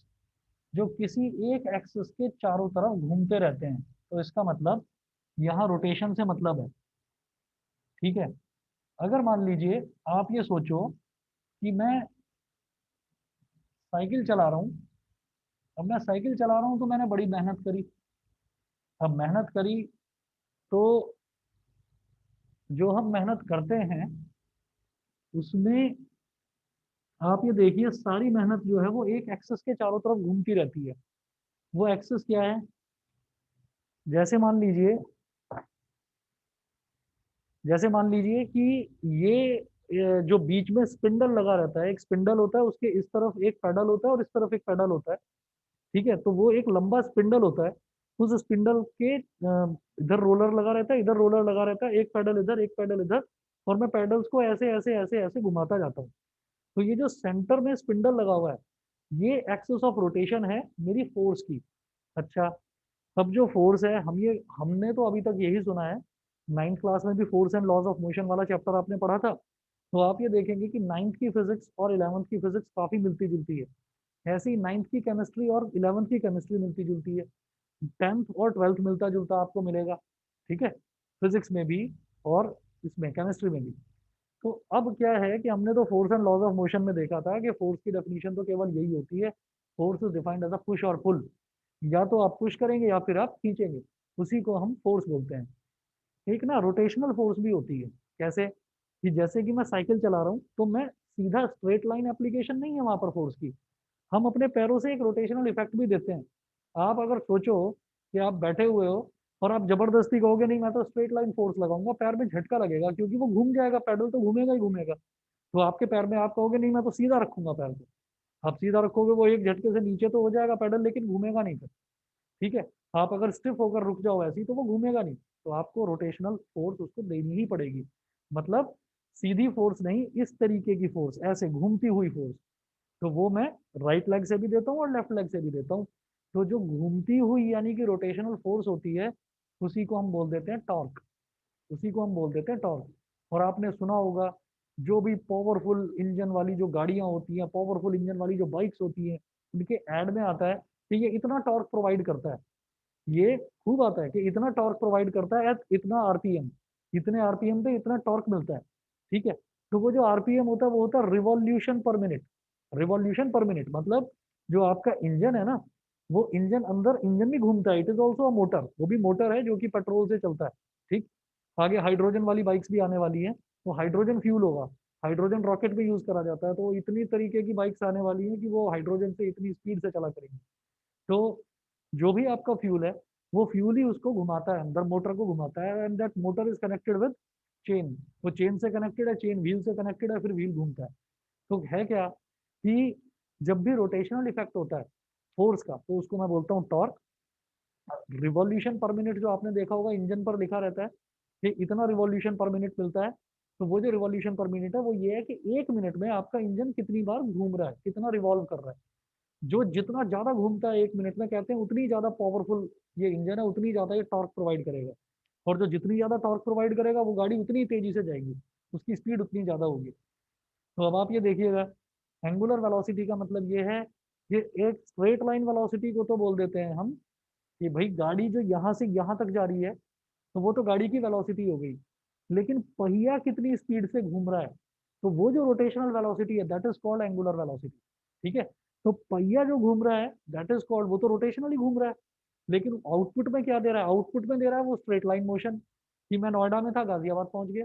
जो किसी एक एक्सिस के चारों तरफ घूमते रहते हैं। तो इसका मतलब यहाँ रोटेशन से मतलब है। ठीक है, अगर मान लीजिए आप ये सोचो कि मैं साइकिल चला रहा हूँ, अब मैं साइकिल चला रहा हूँ तो मैंने बड़ी मेहनत करी। अब मेहनत करी तो जो हम मेहनत करते हैं उसमें आप ये देखिए सारी मेहनत जो है वो एक एक्सिस के चारों तरफ घूमती रहती है। वो एक्सिस क्या है, जैसे मान लीजिए कि जो बीच में स्पिंडल लगा रहता है, एक स्पिंडल होता है, उसके इस तरफ एक पेडल होता है और इस तरफ एक पेडल होता है। ठीक है, तो वो एक लंबा स्पिंडल होता है। उस स्पिंडल के इधर रोलर लगा रहता है, इधर रोलर लगा रहता है, एक पेडल इधर एक पेडल इधर, और मैं पेडल्स को ऐसे ऐसे ऐसे ऐसे घुमाता जाता हूँ। तो ये जो सेंटर में स्पिंडल लगा हुआ है ये एक्सिस ऑफ रोटेशन है मेरी फोर्स की। अच्छा, अब जो फोर्स है हमने तो अभी तक यही सुना है, 9th क्लास में भी force and laws of motion वाला चैप्टर आपने पढ़ा था। तो आप ये देखेंगे कि 9th की फिजिक्स और 11th की फिजिक्स काफी मिलती जुलती है। ऐसे ही 9th की केमिस्ट्री और 11th की केमिस्ट्री मिलती जुलती है, 10th और 12th मिलता जुलता आपको मिलेगा। ठीक है, फिजिक्स में भी और इसमें केमिस्ट्री में भी। तो अब क्या है कि हमने तो force and laws of motion में देखा था कि फोर्स की डेफिनेशन तो केवल यही होती है, force is defined as a push और पुल। या तो आप पुश करेंगे या फिर आप खींचेंगे, उसी को हम फोर्स बोलते हैं। एक ना रोटेशनल फोर्स भी होती है। कैसे, कि जैसे कि मैं साइकिल चला रहा हूँ तो मैं सीधा स्ट्रेट लाइन एप्लीकेशन नहीं है वहां पर फोर्स की, हम अपने पैरों से एक रोटेशनल इफेक्ट भी देते हैं। आप अगर सोचो कि आप बैठे हुए हो और आप जबरदस्ती कहोगे नहीं मैं तो स्ट्रेट लाइन फोर्स लगाऊंगा, पैर में झटका लगेगा क्योंकि वो घूम जाएगा, पैडल तो घूमेगा ही घूमेगा। तो आपके पैर में आप कहोगे नहीं मैं तो सीधा रखूंगा पैर को, आप सीधा रखोगे वो एक झटके से नीचे तो हो जाएगा पैडल लेकिन घूमेगा नहीं फिर। ठीक है, आप अगर स्टिफ होकर रुक जाओ ऐसे ही तो वो घूमेगा नहीं, तो आपको रोटेशनल फोर्स उसको देनी ही पड़ेगी। मतलब सीधी फोर्स नहीं, इस तरीके की फोर्स, ऐसे घूमती हुई फोर्स, तो वो मैं राइट लेग से भी देता हूँ और लेफ्ट लेग से भी देता हूँ। तो जो घूमती हुई यानी कि रोटेशनल फोर्स होती है उसी को हम बोल देते हैं टॉर्क, उसी को हम बोल देते हैं टॉर्क। और आपने सुना होगा जो भी पावरफुल इंजन वाली जो गाड़ियां होती हैं, पावरफुल इंजन वाली जो बाइक्स होती हैं, उनके ऐड में आता है कि ये इतना टॉर्क प्रोवाइड करता है, ये खूब आता है कि इतना टॉर्क प्रोवाइड करता है एट इतना आरपीएम, इतने आरपीएम पे इतना टॉर्क मिलता है। ठीक है, तो वो जो आरपीएम होता है वो होता है रिवॉल्यूशन पर मिनट, रिवॉल्यूशन पर मिनट मतलब जो आपका इंजन है ना, वो इंजन अंदर इंजन भी घूमता है, it is also a motor, वो भी मोटर है जो कि पेट्रोल से चलता है। ठीक, आगे हाइड्रोजन वाली बाइक्स भी आने वाली है, तो हाइड्रोजन फ्यूल होगा, हाइड्रोजन रॉकेट भी यूज करा जाता है, तो इतनी तरीके की बाइक्स आने वाली हैं कि वो हाइड्रोजन से इतनी स्पीड से चला करेंगी। तो जो भी आपका फ्यूल है वो फ्यूल ही उसको घुमाता है, अंदर मोटर को घुमाता है, and that motor is connected with chain, वो चेन से कनेक्टेड है, चेन व्हील से कनेक्टेड है, फिर व्हील घूमता है। तो है क्या कि जब भी रोटेशनल इफेक्ट होता है फोर्स का तो उसको मैं बोलता हूँ टॉर्क। रिवॉल्यूशन पर मिनट जो आपने देखा होगा इंजन पर लिखा रहता है कि इतना रिवॉल्यूशन पर मिनट मिलता है, तो वो जो रिवॉल्यूशन पर मिनट है वो ये है कि एक मिनट में आपका इंजन कितनी बार घूम रहा है, कितना रिवॉल्व कर रहा है। जो जितना ज्यादा घूमता है एक मिनट में कहते हैं उतनी ज्यादा पावरफुल ये इंजन है, उतनी ज्यादा ये टॉर्क प्रोवाइड करेगा। और जो जितनी ज्यादा टॉर्क प्रोवाइड करेगा वो गाड़ी उतनी तेजी से जाएगी, उसकी स्पीड उतनी ज्यादा होगी। तो अब आप ये देखिएगा, एंगुलर वेलोसिटी का मतलब ये है, ये एक स्ट्रेट लाइन वेलोसिटी को तो बोल देते हैं हम कि भाई गाड़ी जो यहाँ से यहाँ तक जा रही है तो वो तो गाड़ी की वेलोसिटी हो गई, लेकिन पहिया कितनी स्पीड से घूम रहा है, तो वो जो रोटेशनल वेलोसिटी है that is called angular velocity. ठीक है, तो पहिया जो घूम रहा है दैट इज कॉल्ड, वो तो रोटेशनली घूम रहा है, लेकिन आउटपुट में क्या दे रहा है, आउटपुट में दे रहा है वो स्ट्रेट लाइन मोशन, कि मैं नोएडा में था गाजियाबाद पहुंच गया,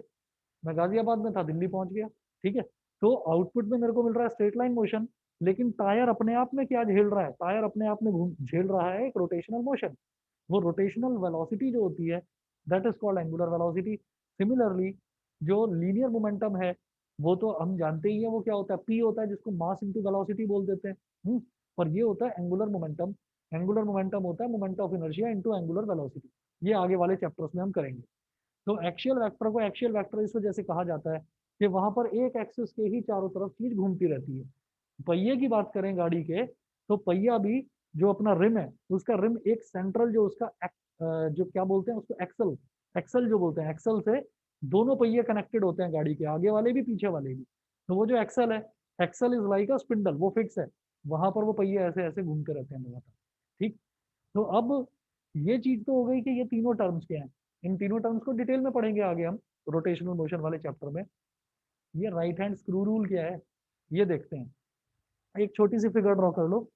मैं गाजियाबाद में था दिल्ली पहुंच गया। ठीक है, तो आउटपुट में मेरे को मिल रहा है स्ट्रेट लाइन मोशन, लेकिन टायर अपने आप में क्या झेल रहा है, टायर अपने आप में घूम झेल रहा है एक रोटेशनल मोशन, वो रोटेशनल वेलोसिटी जो होती है that is called angular velocity. Similarly जो लीनियर मोमेंटम है वो तो हम जानते ही है वो क्या होता है, पी होता है जिसको मास इनटू वेलोसिटी बोल देते हैं। पर ये होता है एंगुलर मोमेंटम, एंगुलर मोमेंटम होता है moment of inertia into angular velocity. ये आगे वाले चैप्टर्स में हम करेंगे। तो एक्सियल वेक्टर को एक्सियल वेक्टर इस वजह से कहा जाता है कि वहां पर एक एक्सिस के ही चारों तरफ चीज घूमती रहती है। पहिए की बात करें गाड़ी के, तो पहिया भी जो अपना रिम है उसका रिम एक सेंट्रल जो उसका जो क्या बोलते हैं उसको एक्सल, एक्सल जो बोलते हैं, एक्सल से दोनों पहिए कनेक्टेड होते हैं गाड़ी के, आगे वाले भी पीछे वाले भी। तो वो जो एक्सल है, axle is like a spindle, वो फिक्स है, वहां पर वो पहिए ऐसे ऐसे घूमते रहते हैं लगातार। ठीक, तो अब ये चीज तो हो गई कि ये तीनों टर्म्स क्या हैं, इन तीनों टर्म्स को डिटेल में पढ़ेंगे आगे हम रोटेशनल मोशन वाले चैप्टर में। ये राइट हैंड स्क्रू रूल क्या है ये देखते हैं, एक छोटी सी फिगर ड्रॉ कर लो।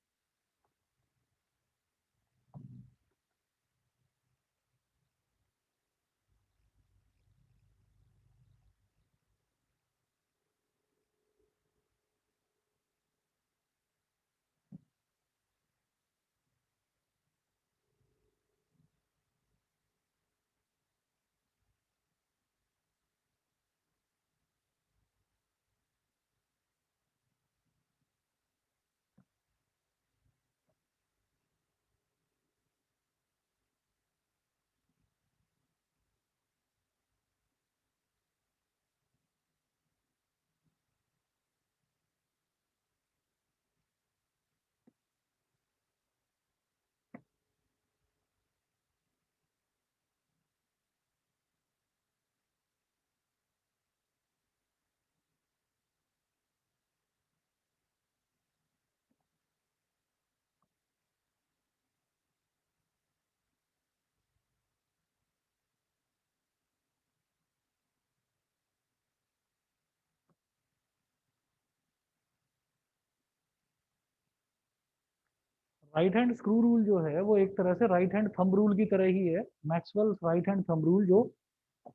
राइट हैंड स्क्रू रूल जो है वो एक तरह से राइट हैंड थंब रूल की तरह ही है, Maxwell right hand thumb rule जो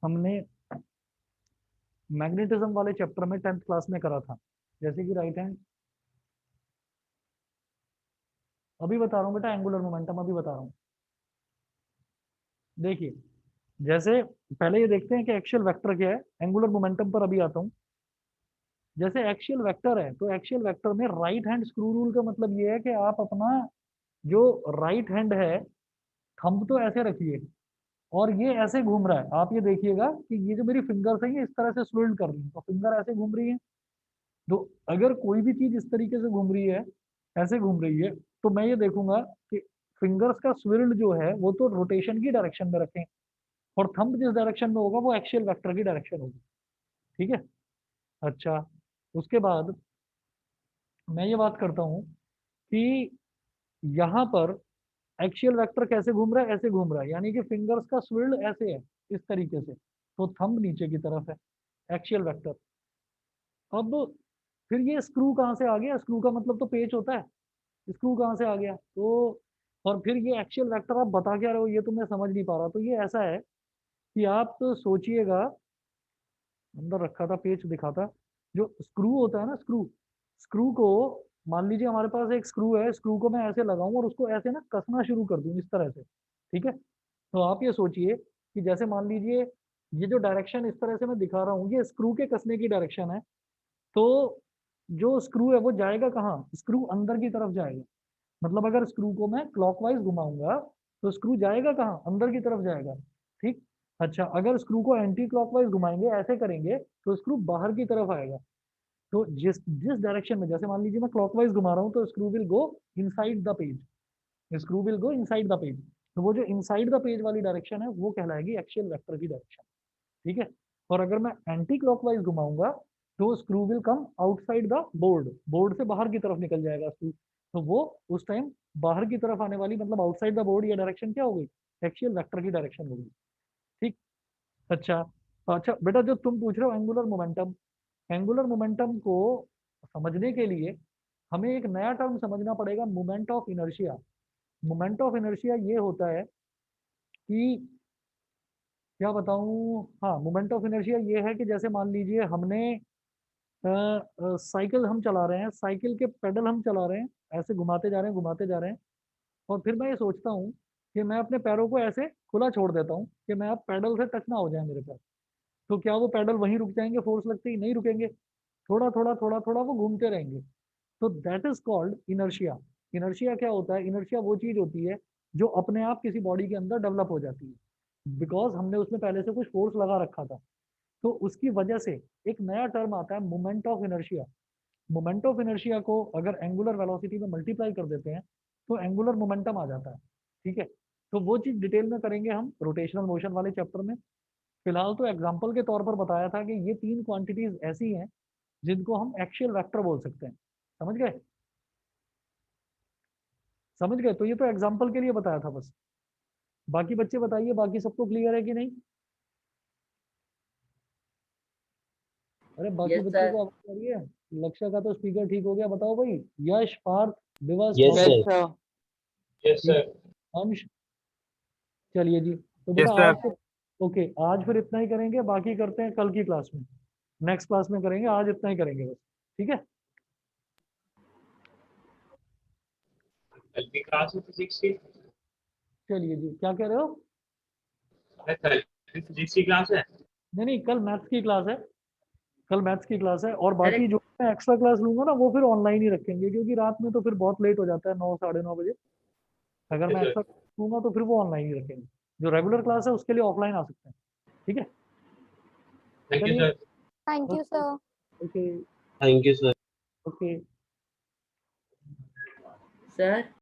हमने मैग्नेटिज्म वाले चैप्टर में 10th क्लास में करा था, जैसे कि राइट हैंड, अभी बता रहा हूँ बेटा, एंगुलर मोमेंटम अभी बता रहा हूँ। देखिए, जैसे पहले ये देखते हैं कि एक्सियल वेक्टर क्या है, एंगुलर मोमेंटम पर अभी आता हूँ। जैसे एक्सियल वेक्टर है, तो एक्सियल वेक्टर में राइट हैंड स्क्रू रूल का मतलब ये है कि आप अपना जो राइट हैंड है, थंब तो ऐसे रखिए और ये ऐसे घूम रहा है। आप ये देखिएगा कि ये जो मेरी फिंगर्स है ये इस तरह से स्विल्ड कर रही है, तो फिंगर ऐसे घूम रही है। तो अगर कोई भी चीज इस तरीके से घूम रही है, ऐसे घूम रही है, तो मैं ये देखूंगा कि फिंगर्स का स्विर्ल जो है वो तो रोटेशन की डायरेक्शन में रखें, और थंब जिस डायरेक्शन में होगा वो एक्सियल वेक्टर की डायरेक्शन होगी। ठीक है। अच्छा, उसके बाद मैं ये बात करता हूँ कि यहाँ पर एक्सियल वेक्टर कैसे घूम रहा है, ऐसे घूम रहा है, यानी कि फिंगर्स का स्विर्ल ऐसे है, इस तरीके से, तो थंब नीचे की तरफ है, एक्सियल वेक्टर। अब फिर ये स्क्रू कहाँ से आ गया, स्क्रू का मतलब तो पेच होता है, स्क्रू कहाँ से आ गया, तो और फिर ये एक्सियल वेक्टर आप बता क्या रहे हो, ये तो मैं समझ नहीं पा रहा। तो ये ऐसा है कि आप सोचिएगा, अंदर रखा था पेच दिखा था, जो स्क्रू होता है ना, स्क्रू, स्क्रू को मान लीजिए हमारे पास एक स्क्रू है, स्क्रू को मैं ऐसे लगाऊं और उसको ऐसे ना कसना शुरू कर दूं इस तरह से। ठीक है। तो आप ये सोचिए कि जैसे मान लीजिए ये जो डायरेक्शन इस तरह से मैं दिखा रहा हूँ, ये स्क्रू के कसने की डायरेक्शन है। तो जो स्क्रू है वो जाएगा कहाँ, स्क्रू अंदर की तरफ जाएगा। मतलब अगर स्क्रू को मैं क्लॉकवाइज घुमाऊंगा तो स्क्रू जाएगा कहाँ, अंदर की तरफ जाएगा। ठीक। अच्छा, अगर स्क्रू को एंटी क्लॉकवाइज घुमाएंगे, ऐसे करेंगे, तो स्क्रू बाहर की तरफ आएगा। तो जिस जिस डायरेक्शन में, जैसे मान लीजिए मैं क्लॉकवाइज घुमा रहा हूँ, तो screw will go inside the page, screw will go inside the page. तो वो जो इनसाइड द पेज वाली डायरेक्शन है वो कहलाएगी एक्सियल वेक्टर की डायरेक्शन। ठीक है। और अगर मैं एंटी क्लॉकवाइज घुमाऊंगा तो screw will come outside the board, board से बाहर की तरफ निकल जाएगा स्क्रू। तो वो उस टाइम बाहर की तरफ आने वाली, मतलब आउटसाइड द बोर्ड, ये डायरेक्शन क्या हो गई, एक्सियल वेक्टर की डायरेक्शन हो गई। ठीक। अच्छा, अच्छा बेटा, जो तुम पूछ रहे हो एंगुलर मोमेंटम, एंगुलर मोमेंटम को समझने के लिए हमें एक नया टर्म समझना पड़ेगा, moment of inertia. Moment of inertia ये होता है कि, क्या बताऊं, हाँ, मोमेंट ऑफ इनर्शिया ये है कि जैसे मान लीजिए हमने साइकिल हम चला रहे हैं, साइकिल के पेडल हम चला रहे हैं, ऐसे घुमाते जा रहे हैं, घुमाते जा रहे हैं, और फिर मैं ये सोचता हूँ कि मैं अपने पैरों को ऐसे खुला छोड़ देता हूँ कि मैं अब पैडल से टच ना हो जाए मेरे पैर। तो क्या वो पैडल वहीं रुक जाएंगे, फोर्स लगते ही नहीं रुकेंगे, थोड़ा थोड़ा थोड़ा थोड़ा वो घूमते रहेंगे। तो that is called inertia. Inertia क्या होता है, इनर्शिया वो चीज होती है जो अपने आप किसी बॉडी के अंदर डेवलप हो जाती है, बिकॉज हमने उसमें पहले से कुछ फोर्स लगा रखा था। तो उसकी वजह से एक नया टर्म आता है, moment of inertia. Moment of inertia को अगर एंगुलर वेलोसिटी में मल्टीप्लाई कर देते हैं तो एंगुलर मोमेंटम आ जाता है। ठीक है। तो वो चीज डिटेल में करेंगे हम रोटेशनल मोशन वाले चैप्टर में। फिलहाल तो एग्जांपल के तौर पर बताया था कि ये तीन क्वांटिटीज ऐसी हैं जिनको हम एक्सियल वेक्टर बोल सकते हैं। समझ गए, समझ गए। तो ये तो एग्जांपल के लिए बताया था बस। बाकी बच्चे बताइए, बाकी सबको क्लियर है कि नहीं। अरे बाकी यस बच्चों सर। को आवाज आ रही है। लक्ष्य का तो स्पीकर ठीक हो गया, बताओ भाई। यश, पार्थ, दिवस, Yes, Yes, मौसम, sir. sir. यस ठीक, सर। अंश। चलिए जी, तो यस बेटा सर। आज फिर, ओके, आज फिर इतना ही करेंगे, बाकी करते हैं कल की क्लास में, नेक्स्ट क्लास में करेंगे, आज इतना ही करेंगे बस। ठीक है। कल की क्लास है फिजिक्स की? चलिए जी, क्या कह रहे हो। कल फिजिक्स की क्लास है? नहीं नहीं, कल मैथ्स की क्लास है, कल मैथ्स की क्लास है, और सर बाकी जो मैं एक्स्ट्रा क्लास लूंगा ना वो फिर ऑनलाइन ही रखेंगे, क्योंकि रात में तो फिर बहुत लेट हो जाता है, 9 साढ़े 9 बजे। अगर मैं सर। एक्स्ट्रा लूंगा तो फिर वो ऑनलाइन ही रखेंगे। जो रेगुलर क्लास है उसके लिए ऑफलाइन आ सकते हैं। ठीक है। थैंक यू चलिए। Sir. Thank you, okay. sir. Okay. Thank you, sir. Okay. Sir